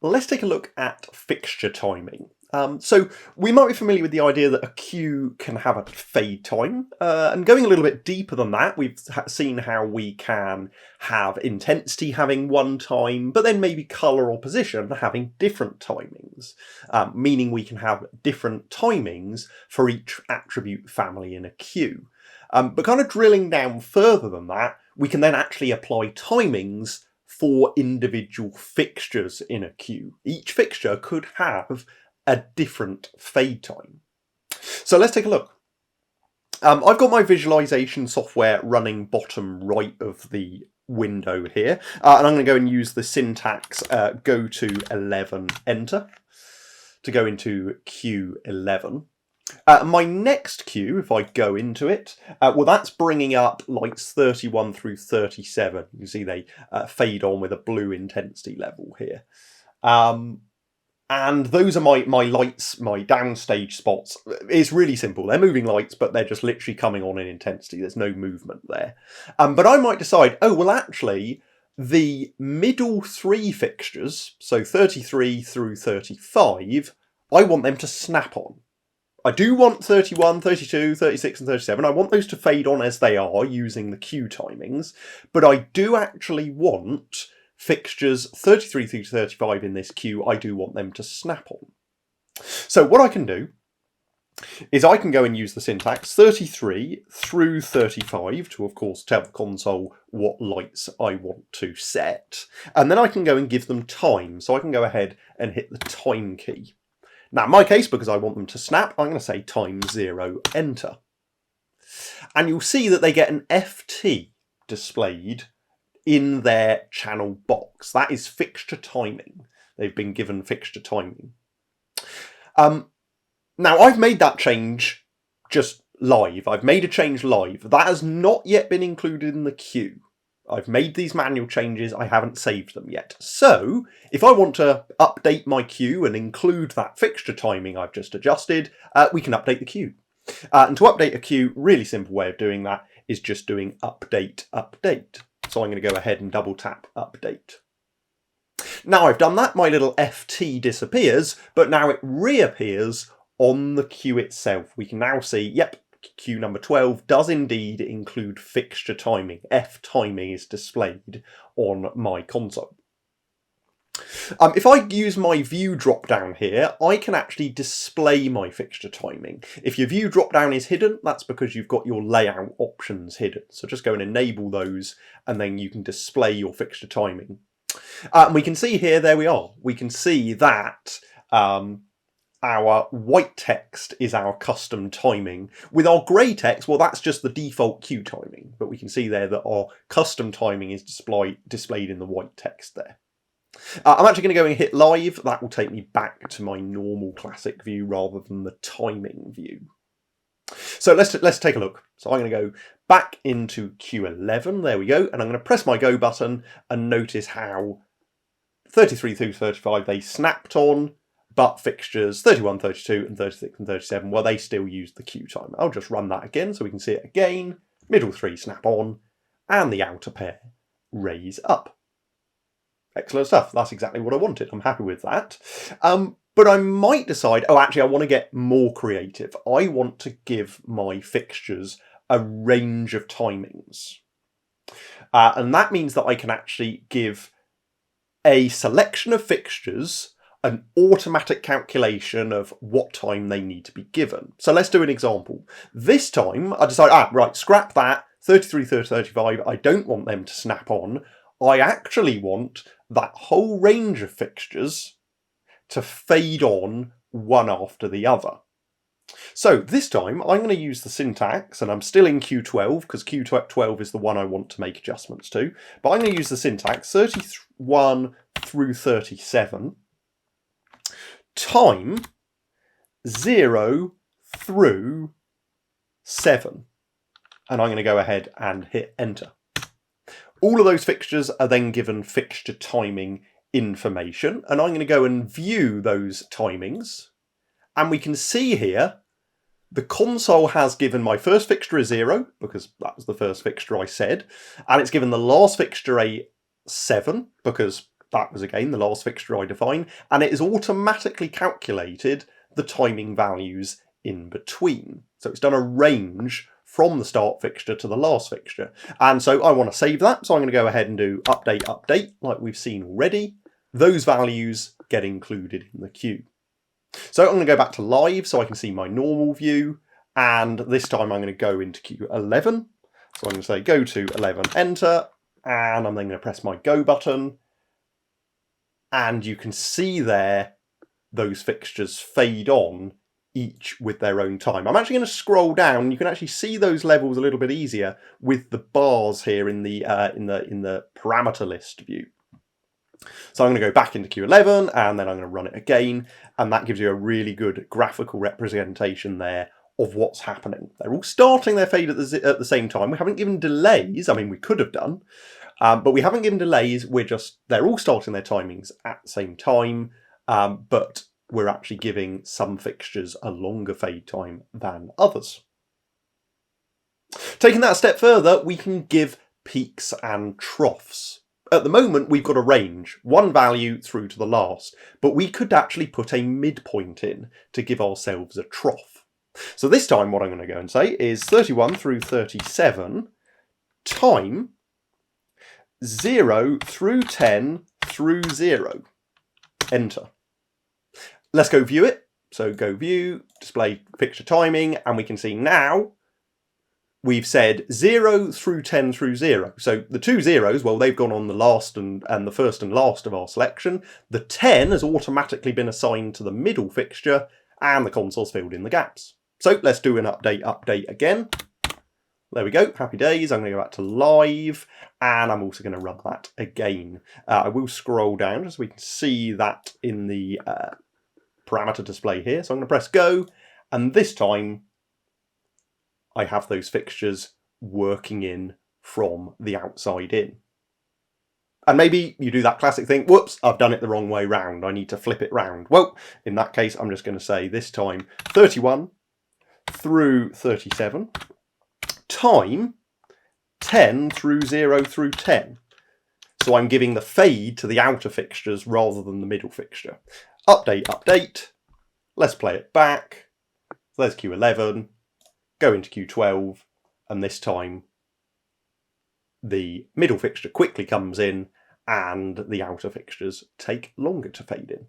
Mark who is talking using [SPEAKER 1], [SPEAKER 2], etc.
[SPEAKER 1] let's take a look at fixture timing. So we might be familiar with the idea that a queue can have a fade time, and going a little bit deeper than that, we've seen how we can have intensity having one time, but then maybe colour or position having different timings, meaning we can have different timings for each attribute family in a queue. But kind of drilling down further than that, we can then actually apply timings for individual fixtures in a queue. Each fixture could have a different fade time. So let's take a look. I've got my visualization software running bottom right of the window here, and I'm going to go and use the syntax go to 11 enter to go into Q11. My next queue, if I go into it, well, that's bringing up lights 31 through 37. You can see they fade on with a blue intensity level here. And those are my lights, my downstage spots. It's really simple. They're moving lights, but they're just literally coming on in intensity. There's no movement there. But I might decide, oh, well, actually, the middle three fixtures, so 33 through 35, I want them to snap on. I do want 31, 32, 36 and 37. I want those to fade on as they are using the queue timings, but I do actually want fixtures 33 through 35 in this queue, I do want them to snap on. So what I can do is I can go and use the syntax 33 through 35 to, of course, tell the console what lights I want to set. And then I can go and give them time. So I can go ahead and hit the time key. Now, in my case, because I want them to snap, I'm going to say time 0, enter. And you'll see that they get an FT displayed in their channel box. That is fixture timing. They've been given fixture timing. Now, I've made that change just live. I've made a change live. That has not yet been included in the queue. I've made these manual changes, I haven't saved them yet. So, if I want to update my queue and include that fixture timing I've just adjusted, we can update the queue. And to update a queue, really simple way of doing that is just doing update, update. So I'm going to go ahead and double tap update. Now I've done that, my little FT disappears, but now it reappears on the queue itself. We can now see, yep, queue number 12 does indeed include fixture timing. F timing is displayed on my console. If I use my view drop down here, I can actually display my fixture timing. If your view drop down is hidden, that's because you've got your layout options hidden. So just go and enable those, and then you can display your fixture timing. We can see here, there we are. We can see that our white text is our custom timing. With our grey text, well, that's just the default queue timing. But we can see there that our custom timing is displayed in the white text there. I'm actually going to go and hit live. That will take me back to my normal classic view rather than the timing view. So let's take a look. So I'm going to go back into Q11. There we go. And I'm going to press my go button and notice how 33 through 35 they snapped on, but fixtures 31, 32 and 36 and 37, well, they still use the queue time. I'll just run that again so we can see it again. Middle three snap on and the outer pair raise up. Excellent stuff. That's exactly what I wanted. I'm happy with that. But I might decide, oh, actually, I want to get more creative. I want to give my fixtures a range of timings. And that means that I can actually give a selection of fixtures an automatic calculation of what time they need to be given. So let's do an example. This time, I decide, right, scrap that, 33, 30, 35. I don't want them to snap on. I actually want that whole range of fixtures to fade on one after the other. So this time I'm going to use the syntax, and I'm still in Q12 because Q12 is the one I want to make adjustments to, but I'm going to use the syntax 31 through 37 time 0 through 7, and I'm going to go ahead and hit enter. All of those fixtures are then given fixture timing information, and I'm going to go and view those timings, and we can see here the console has given my first fixture a 0 because that was the first fixture I said, and it's given the last fixture a 7 because that was again the last fixture I define, and it has automatically calculated the timing values in between. So it's done a range from the start fixture to the last fixture. And so I want to save that, so I'm going to go ahead and do update like we've seen already. Those values get included in the queue. So I'm going to go back to live so I can see my normal view, and this time I'm going to go into queue 11. So I'm going to say go to 11, enter, and I'm then going to press my go button, and you can see there those fixtures fade on, each with their own time. I'm actually going to scroll down. You can actually see those levels a little bit easier with the bars here in the parameter list view. So I'm going to go back into Q11 and then I'm going to run it again, and that gives you a really good graphical representation there of what's happening. They're all starting their fade at the same time. We haven't given delays. I mean, we could have done, but we haven't given delays. They're all starting their timings at the same time, but we're actually giving some fixtures a longer fade time than others. Taking that a step further, we can give peaks and troughs. At the moment, we've got a range, one value through to the last, but we could actually put a midpoint in to give ourselves a trough. So this time what I'm going to go and say is 31 through 37 time 0 through 10 through 0. Enter. Let's go view it. So go view, display fixture timing, and we can see now we've said 0 through 10 through 0. So the two zeros, well, they've gone on the last and the first and last of our selection. The 10 has automatically been assigned to the middle fixture, and the console's filled in the gaps. So let's do an update again. There we go, happy days. I'm going to go back to live, and I'm also going to run that again. I will scroll down just so we can see that in the parameter display here. So I'm going to press go, and this time I have those fixtures working in from the outside in. And maybe you do that classic thing, whoops, I've done it the wrong way round, I need to flip it round. Well, in that case, I'm just going to say this time 31 through 37 time 10 through 0 through 10. So I'm giving the fade to the outer fixtures rather than the middle fixture. Update. Let's play it back. So there's Q11. Go into Q12, and this time the middle fixture quickly comes in and the outer fixtures take longer to fade in.